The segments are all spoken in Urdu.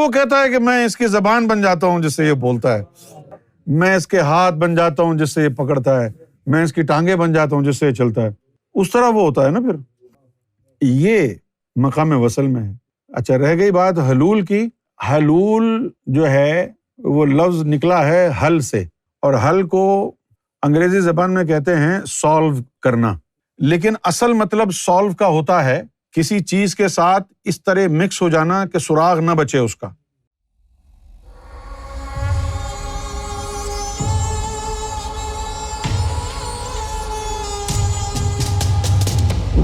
وہ کہتا ہے کہ میں اس کی زبان بن جاتا ہوں جس سے یہ بولتا ہے، میں اس کے ہاتھ بن جاتا ہوں جس سے یہ پکڑتا ہے، میں اس کی ٹانگیں بن جاتا ہوں جس سے یہ چلتا ہے، اس طرح وہ ہوتا ہے نا۔ پھر یہ مقام وصل میں ہے۔ اچھا، رہ گئی بات حلول کی۔ حلول جو ہے وہ لفظ نکلا ہے حل سے، اور حل کو انگریزی زبان میں کہتے ہیں سالو کرنا، لیکن اصل مطلب سالو کا ہوتا ہے کسی چیز کے ساتھ اس طرح مکس ہو جانا کہ سراغ نہ بچے اس کا۔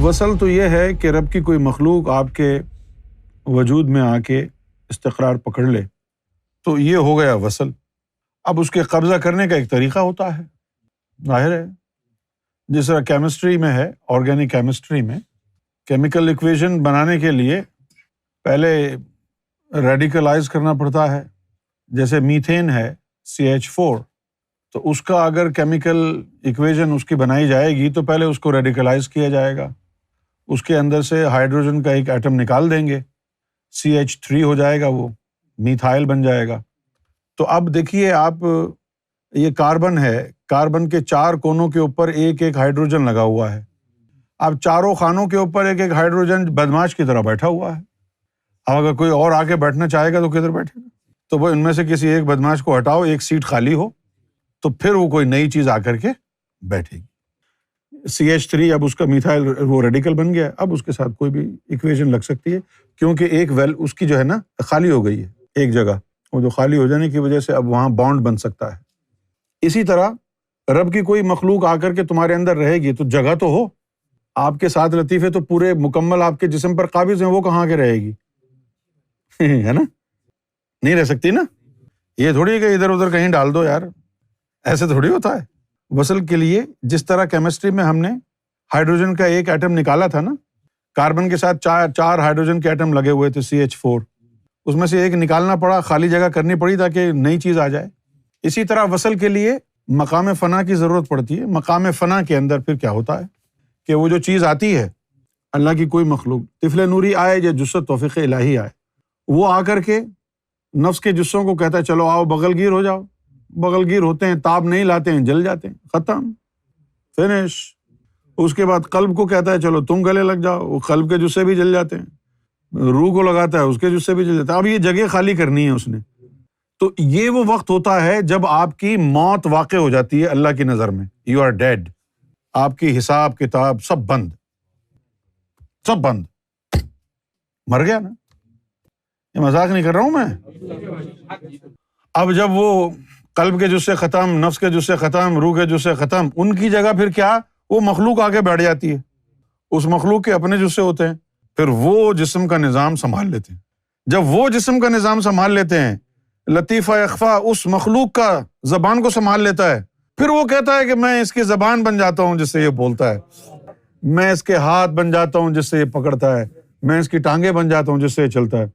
وصل تو یہ ہے کہ رب کی کوئی مخلوق آپ کے وجود میں آ کے استقرار پکڑ لے، تو یہ ہو گیا وصل۔ اب اس کے قبضہ کرنے کا ایک طریقہ ہوتا ہے، ظاہر ہے، جس طرح کیمسٹری میں ہے، آرگینک کیمسٹری میں کیمیکل ایکویشن بنانے کے لیے پہلے ریڈیکلائز کرنا پڑتا ہے۔ جیسے میتھین ہے CH4، تو اس کا اگر کیمیکل ایکویشن اس کی بنائی جائے گی تو پہلے اس کو ریڈیکلائز کیا جائے گا، اس کے اندر سے ہائیڈروجن کا ایک ایٹم نکال دیں گے، CH3 ہو جائے گا، وہ میتھائل بن جائے گا۔ تو اب دیکھیے آپ، یہ کاربن ہے، کاربن کے 4 کونوں کے اوپر ایک ایک ہائیڈروجن لگا ہوا ہے۔ اب چاروں خانوں کے اوپر ایک ایک ہائیڈروجن بدماش کی طرح بیٹھا ہوا ہے۔ اب اگر کوئی اور آ کے بیٹھنا چاہے گا تو کدھر بیٹھے گا؟ تو وہ ان میں سے کسی ایک بدماش کو ہٹاؤ، ایک سیٹ خالی ہو، تو پھر وہ کوئی نئی چیز آ کر کے بیٹھے گی۔ CH3 اب اس کا میتھائل وہ ریڈیکل بن گیا، اب اس کے ساتھ کوئی بھی ایکویشن لگ سکتی ہے، کیونکہ ایک ویل اس کی جو ہے نا خالی ہو گئی ہے ایک جگہ، وہ جو خالی ہو جانے کی وجہ سے اب وہاں بانڈ بن سکتا ہے۔ اسی طرح رب کی کوئی مخلوق آ کر کے تمہارے اندر رہے گی تو جگہ تو ہو، آپ کے ساتھ لطیفے تو پورے مکمل آپ کے جسم پر قابض ہیں، وہ کہاں کے رہے گی؟ ہے نا، نہیں رہ سکتی نا۔ یہ تھوڑی کہ ادھر ادھر کہیں ڈال دو یار، ایسے تھوڑی ہوتا ہے۔ وصل کے لیے جس طرح کیمسٹری میں ہم نے ہائیڈروجن کا ایک ایٹم نکالا تھا نا، کاربن کے ساتھ چار ہائیڈروجن کے ایٹم لگے ہوئے تھے CH4، اس میں سے ایک نکالنا پڑا، خالی جگہ کرنی پڑی تاکہ نئی چیز آ جائے۔ اسی طرح وصل کے لیے مقام فنا کی ضرورت پڑتی ہے۔ مقام فنا کے اندر پھر کیا ہوتا ہے کہ وہ جو چیز آتی ہے، اللہ کی کوئی مخلوق، طفل نوری آئے یا جثت توفیق الہی آئے، وہ آ کر کے نفس کے جسوں کو کہتا ہے چلو آؤ بغل گیر ہو جاؤ، بغل گیر ہوتے ہیں، تاب نہیں لاتے ہیں، جل جاتے ہیں، ختم، فنش۔ اس کے بعد قلب کو کہتا ہے چلو تم گلے لگ جاؤ، وہ قلب کے جسے بھی جل جاتے ہیں، روح کو لگاتا ہے اس کے جسے بھی جل جاتا ہے۔ اب یہ جگہ خالی کرنی ہے اس نے، تو یہ وہ وقت ہوتا ہے جب آپ کی موت واقع ہو جاتی ہے اللہ کی نظر میں، یو آر ڈیڈ، آپ کی حساب کتاب سب بند، سب بند، مر گیا نا۔ یہ مذاق نہیں کر رہا ہوں میں۔ اب جب وہ قلب کے جزے ختم، نفس کے جزے ختم، روح کے جزے ختم، ان کی جگہ پھر کیا، وہ مخلوق آگے بیٹھ جاتی ہے۔ اس مخلوق کے اپنے جزے ہوتے ہیں، پھر وہ جسم کا نظام سنبھال لیتے ہیں۔ جب وہ جسم کا نظام سنبھال لیتے ہیں، لطیفہ اخفا اس مخلوق کا زبان کو سنبھال لیتا ہے، پھر وہ کہتا ہے کہ میں اس کی زبان بن جاتا ہوں جس سے یہ بولتا ہے، میں اس کے ہاتھ بن جاتا ہوں جس سے یہ پکڑتا ہے، میں اس کی ٹانگیں بن جاتا ہوں جس سے یہ چلتا ہے۔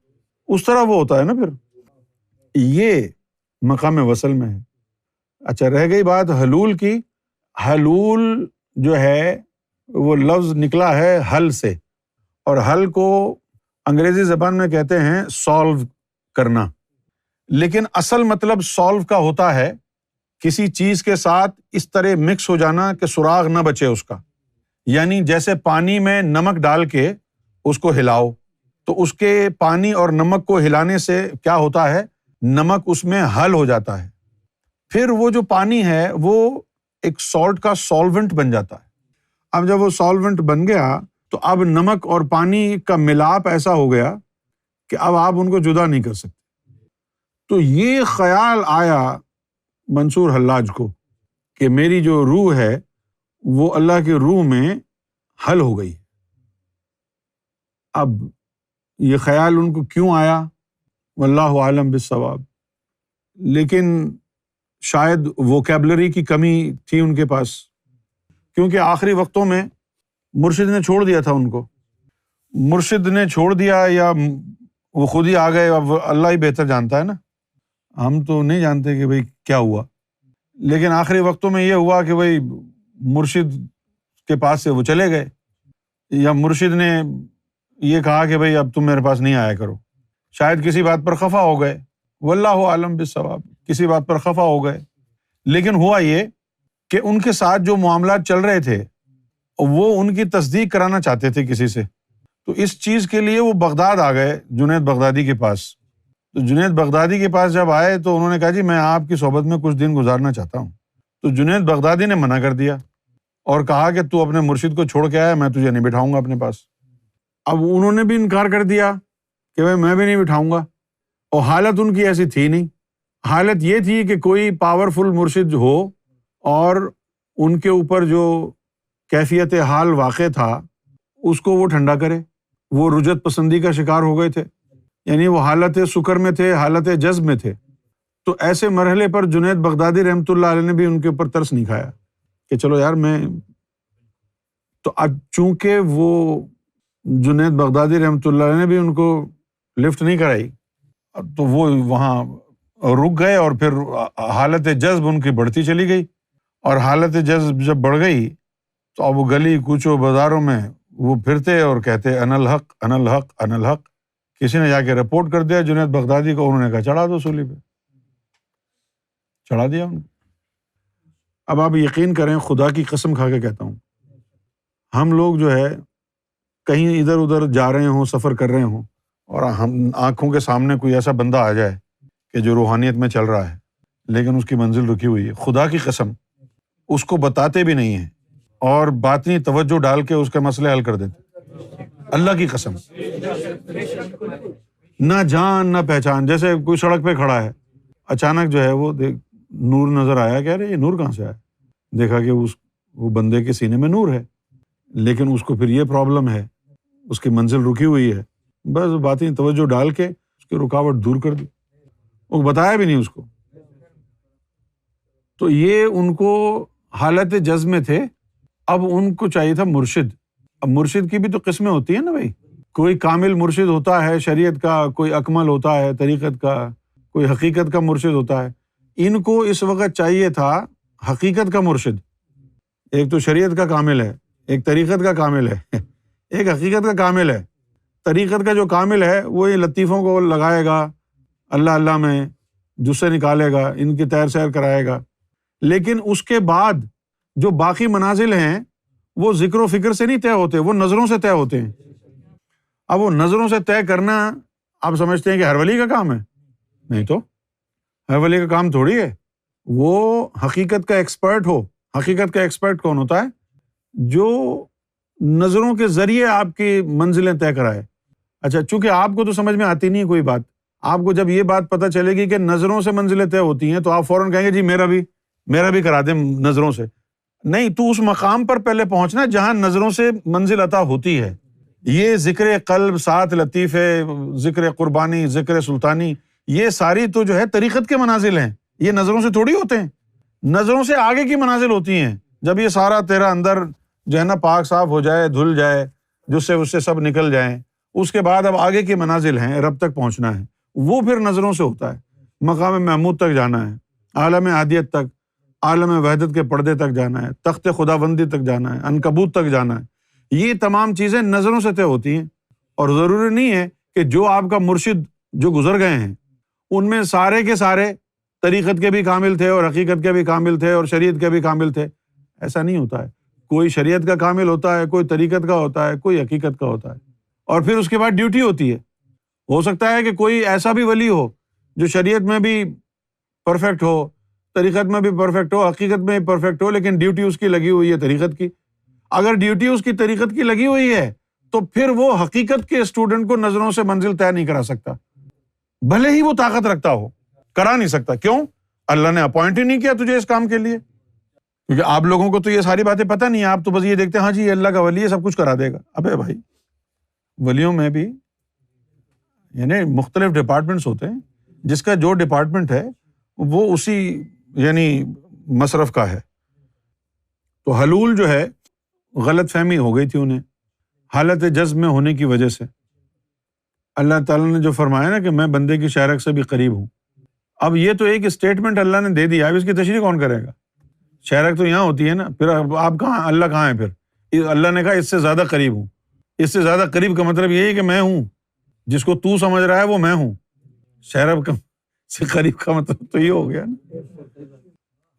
اس طرح وہ ہوتا ہے نا۔ پھر یہ مقام وصل میں ہے۔ اچھا، رہ گئی بات حلول کی۔ حلول جو ہے وہ لفظ نکلا ہے حل سے، اور حل کو انگریزی زبان میں کہتے ہیں سالو کرنا، لیکن اصل مطلب سالو کا ہوتا ہے کسی چیز کے ساتھ اس طرح مکس ہو جانا کہ سراغ نہ بچے اس کا۔ یعنی جیسے پانی میں نمک ڈال کے اس کو ہلاؤ، تو اس کے پانی اور نمک کو ہلانے سے کیا ہوتا ہے، نمک اس میں حل ہو جاتا ہے، پھر وہ جو پانی ہے وہ ایک سالٹ کا سالونٹ بن جاتا ہے۔ اب جب وہ سالونٹ بن گیا تو اب نمک اور پانی کا ملاپ ایسا ہو گیا کہ اب آپ ان کو جدا نہیں کر سکتے۔ تو یہ خیال آیا منصور حلاج کو کہ میری جو روح ہے وہ اللہ کی روح میں حل ہو گئی۔ اب یہ خیال ان کو کیوں آیا، واللہ عالم بالصواب، لیکن شاید ووکیبلری کی کمی تھی ان کے پاس، کیونکہ آخری وقتوں میں مرشد نے چھوڑ دیا تھا ان کو۔ مرشد نے چھوڑ دیا یا وہ خود ہی آ گئے، اب اللہ ہی بہتر جانتا ہے نا، ہم تو نہیں جانتے کہ بھئی کیا ہوا، لیکن آخری وقتوں میں یہ ہوا کہ بھئی مرشد کے پاس سے وہ چلے گئے، یا مرشد نے یہ کہا کہ بھئی اب تم میرے پاس نہیں آیا کرو، شاید کسی بات پر خفا ہو گئے، واللہ عالم بالصواب، کسی بات پر خفا ہو گئے، لیکن ہوا یہ کہ ان کے ساتھ جو معاملات چل رہے تھے وہ ان کی تصدیق کرانا چاہتے تھے کسی سے، تو اس چیز کے لیے وہ بغداد آ گئے جنید بغدادی کے پاس۔ تو جنید بغدادی کے پاس جب آئے تو انہوں نے کہا جی میں آپ کی صحبت میں کچھ دن گزارنا چاہتا ہوں۔ تو جنید بغدادی نے منع کر دیا اور کہا کہ تو اپنے مرشد کو چھوڑ کے آیا، میں تجھے نہیں بٹھاؤں گا اپنے پاس۔ اب انہوں نے بھی انکار کر دیا کہ بھائی میں بھی نہیں بٹھاؤں گا، اور حالت ان کی ایسی تھی نہیں۔ حالت یہ تھی کہ کوئی پاورفل مرشد ہو اور ان کے اوپر جو کیفیت حال واقع تھا اس کو وہ ٹھنڈا کرے۔ وہ رجت پسندی کا شکار ہو گئے تھے، یعنی وہ حالت سکر میں تھے، حالت جذب میں تھے۔ تو ایسے مرحلے پر جنید بغدادی رحمۃ اللہ علیہ نے بھی ان کے اوپر ترس نہیں کھایا کہ چلو یار میں تو اب چونکہ وہ جنید بغدادی رحمۃ اللہ علیہ نے بھی ان کو لفٹ نہیں کرائی تو وہ وہاں رک گئے، اور پھر حالت جذب ان کی بڑھتی چلی گئی، اور حالت جذب جب بڑھ گئی تو اب وہ گلی کوچوں بازاروں میں وہ پھرتے اور کہتے انا الحق انا الحق انا الحق۔ کسی نے جا کے رپورٹ کر دیا جنید بغدادی کو، انہوں نے کہا چڑھا دو سولی پہ، چڑھا دیا ان کو۔ اب آپ یقین کریں، خدا کی قسم کھا کے کہتا ہوں، ہم لوگ جو ہے کہیں ادھر ادھر جا رہے ہوں، سفر کر رہے ہوں، اور ہم آنکھوں کے سامنے کوئی ایسا بندہ آ جائے کہ جو روحانیت میں چل رہا ہے لیکن اس کی منزل رکی ہوئی ہے، خدا کی قسم اس کو بتاتے بھی نہیں ہیں اور باطنی توجہ ڈال کے اس کے مسئلے حل کر دیتے، اللہ کی قسم۔ نہ جان نہ پہچان، جیسے کوئی سڑک پہ کھڑا ہے، اچانک جو ہے وہ نور نظر آیا، کہہ رہے یہ نور کہاں سے آیا؟ دیکھا کہ وہ بندے کے سینے میں نور ہے، لیکن اس کو پھر یہ پرابلم ہے، اس کی منزل رکی ہوئی ہے، بس باطنی توجہ ڈال کے اس کی رکاوٹ دور کر دی، وہ بتایا بھی نہیں اس کو۔ تو یہ ان کو حالت جذب میں تھے، اب ان کو چاہیے تھا مرشد۔ اب مرشد کی بھی تو قسمیں ہوتی ہیں نا بھائی، کوئی کامل مرشد ہوتا ہے شریعت کا، کوئی اکمل ہوتا ہے طریقت کا، کوئی حقیقت کا مرشد ہوتا ہے۔ ان کو اس وقت چاہیے تھا حقیقت کا مرشد۔ ایک تو شریعت کا کامل ہے، ایک طریقت کا کامل ہے، ایک حقیقت کا کامل ہے۔ طریقت کا جو کامل ہے وہ یہ لطیفوں کو لگائے گا، اللہ اللہ میں جسے نکالے گا، ان کی تیر سیر کرائے گا، لیکن اس کے بعد جو باقی منازل ہیں وہ ذکر و فکر سے نہیں طے ہوتے، وہ نظروں سے طے ہوتے ہیں۔ اب وہ نظروں سے طے کرنا آپ سمجھتے ہیں کہ ہر ولی کا کام ہے؟ نہیں تو ہر ولی کا کام تھوڑی ہے۔ وہ حقیقت کا ایکسپرٹ ہو۔ حقیقت کا ایکسپرٹ کون ہوتا ہے؟ جو نظروں کے ذریعے آپ کی منزلیں طے کرائے۔ اچھا، چونکہ آپ کو تو سمجھ میں آتی نہیں کوئی بات، آپ کو جب یہ بات پتہ چلے گی کہ نظروں سے منزلیں طے ہوتی ہیں تو آپ فوراً کہیں گے جی میرا بھی کرا دیں نظروں سے۔ نہیں، تو اس مقام پر پہلے پہنچنا جہاں نظروں سے منزل عطا ہوتی ہے۔ یہ ذکر قلب، سات لطیفے، ذکر قربانی، ذکر سلطانی، یہ ساری تو جو ہے طریقت کے منازل ہیں، یہ نظروں سے تھوڑی ہوتے ہیں، نظروں سے آگے کی منازل ہوتی ہیں۔ جب یہ سارا تیرا اندر جو ہے نا پاک صاف ہو جائے، دھل جائے، جس سے اس سے سب نکل جائیں، اس کے بعد اب آگے کی منازل ہیں، رب تک پہنچنا ہے، وہ پھر نظروں سے ہوتا ہے۔ مقام محمود تک جانا ہے، عالم احدیت تک، عالم وحدت کے پردے تک جانا ہے، تخت خداوندی تک جانا ہے، عنکبوت تک جانا ہے۔ یہ تمام چیزیں نظروں سے طے ہوتی ہیں، اور ضروری نہیں ہے کہ جو آپ کا مرشد جو گزر گئے ہیں ان میں سارے کے سارے طریقت کے بھی کامل تھے اور حقیقت کے بھی کامل تھے اور شریعت کے بھی کامل تھے، ایسا نہیں ہوتا ہے۔ کوئی شریعت کا کامل ہوتا ہے، کوئی طریقت کا ہوتا ہے، کوئی حقیقت کا ہوتا ہے، اور پھر اس کے بعد ڈیوٹی ہوتی ہے۔ ہو سکتا ہے کہ کوئی ایسا بھی ولی ہو جو شریعت میں بھی پرفیکٹ ہو، طریقت میں بھی پرفیکٹ ہو، حقیقت میں بھی پرفیکٹ ہو، لیکن ڈیوٹی اس کی لگی ہوئی ہے طریقت کی۔ اگر ڈیوٹی اس کی طریقت کی لگی ہوئی ہے تو پھر وہ حقیقت کے اسٹوڈنٹ کو نظروں سے منزل طے نہیں کرا سکتا، بھلے ہی وہ طاقت رکھتا ہو، کرا نہیں سکتا۔ کیوں؟ اللہ نے اپوائنٹ ہی نہیں کیا تجھے اس کام کے لیے۔ کیونکہ آپ لوگوں کو تو یہ ساری باتیں پتہ نہیں ہے، آپ تو بس یہ دیکھتے ہیں ہاں جی یہ اللہ کا ولی ہے، سب کچھ کرا دے گا۔ ابے بھائی، ولیوں میں بھی یعنی مختلف ڈپارٹمنٹس ہوتے ہیں، جس کا جو ڈپارٹمنٹ ہے وہ اسی یعنی مصرف کا ہے۔ تو حلول جو ہے غلط فہمی ہو گئی تھی انہیں حالت جذب میں ہونے کی وجہ سے۔ اللہ تعالیٰ نے جو فرمایا نا کہ میں بندے کی شہرک سے بھی قریب ہوں، اب یہ تو ایک اسٹیٹمنٹ اللہ نے دے دیا، اب اس کی تشریح کون کرے گا؟ شہرک تو یہاں ہوتی ہے نا، پھر آپ کہاں، اللہ کہاں ہے؟ پھر اللہ نے کہا اس سے زیادہ قریب ہوں۔ اس سے زیادہ قریب کا مطلب یہ ہے کہ میں ہوں، جس کو تو سمجھ رہا ہے وہ میں ہوں. شہرب سے قریب کا مطلب تو یہ ہو گیا نا.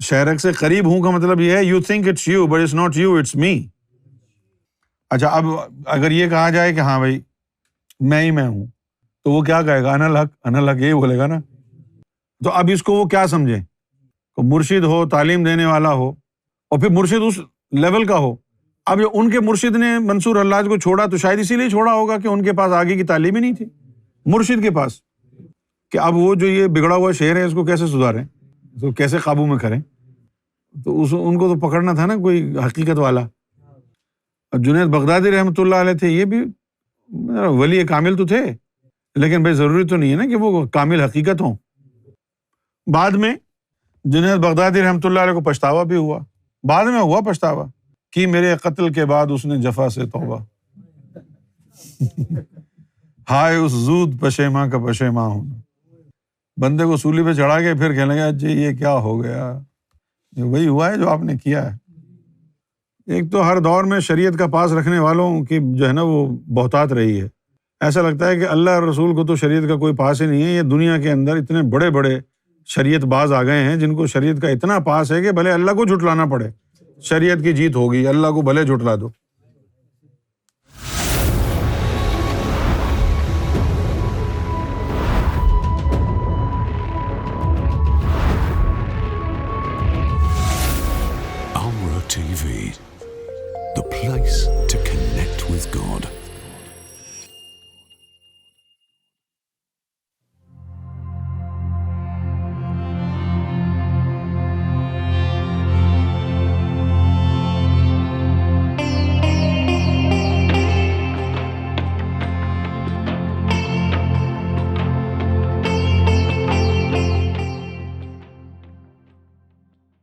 شہرک سے قریب ہوں کا مطلب یہ ہے you think it's you but it's not you it's me. اچھا اب اگر یہ کہا جائے کہ ہاں بھائی میں ہی میں ہوں تو وہ کیا کہے گا؟ انا الحق یہی بولے گا نا. تو اب اس کو وہ کیا سمجھے؟ مرشد ہو، تعلیم دینے والا ہو، اور پھر مرشد اس لیول کا ہو. اب ان کے مرشد نے منصور حلاج کو چھوڑا تو شاید اسی لیے چھوڑا ہوگا کہ ان کے پاس آگے کی تعلیم ہی نہیں تھی مرشد کے پاس، کہ اب وہ جو یہ بگڑا ہوا شعر ہے اس کو کیسے سدھاریں، اس کو کیسے قابو میں کریں. تو ان کو تو پکڑنا تھا نا کوئی حقیقت والا. جنید بغدادی رحمۃ اللہ علیہ تھے، یہ بھی ولی کامل تو تھے، لیکن بھائی ضروری تو نہیں ہے نا کہ وہ کامل حقیقت ہوں. بعد میں جنید بغدادی رحمۃ اللہ علیہ کو پچھتاوا بھی ہوا، بعد میں ہوا پچھتاوا کہ میرے قتل کے بعد اس نے جفا سے توبہ. ہائے اس زود پشیماں کا پشیماں ہونا. بندے کو سولی پہ چڑھا کے پھر کہنے لگا جی یہ کیا ہو گیا، یہ وہی ہوا ہے جو آپ نے کیا ہے. ایک تو ہر دور میں شریعت کا پاس رکھنے والوں کی جو ہے نا وہ بہتات رہی ہے. ایسا لگتا ہے کہ اللہ اور رسول کو تو شریعت کا کوئی پاس ہی نہیں ہے. یہ دنیا کے اندر اتنے بڑے بڑے شریعت باز آ گئے ہیں جن کو شریعت کا اتنا پاس ہے کہ بھلے اللہ کو جھٹلانا پڑے، شریعت کی جیت ہوگی، اللہ کو بھلے جھٹلا دو.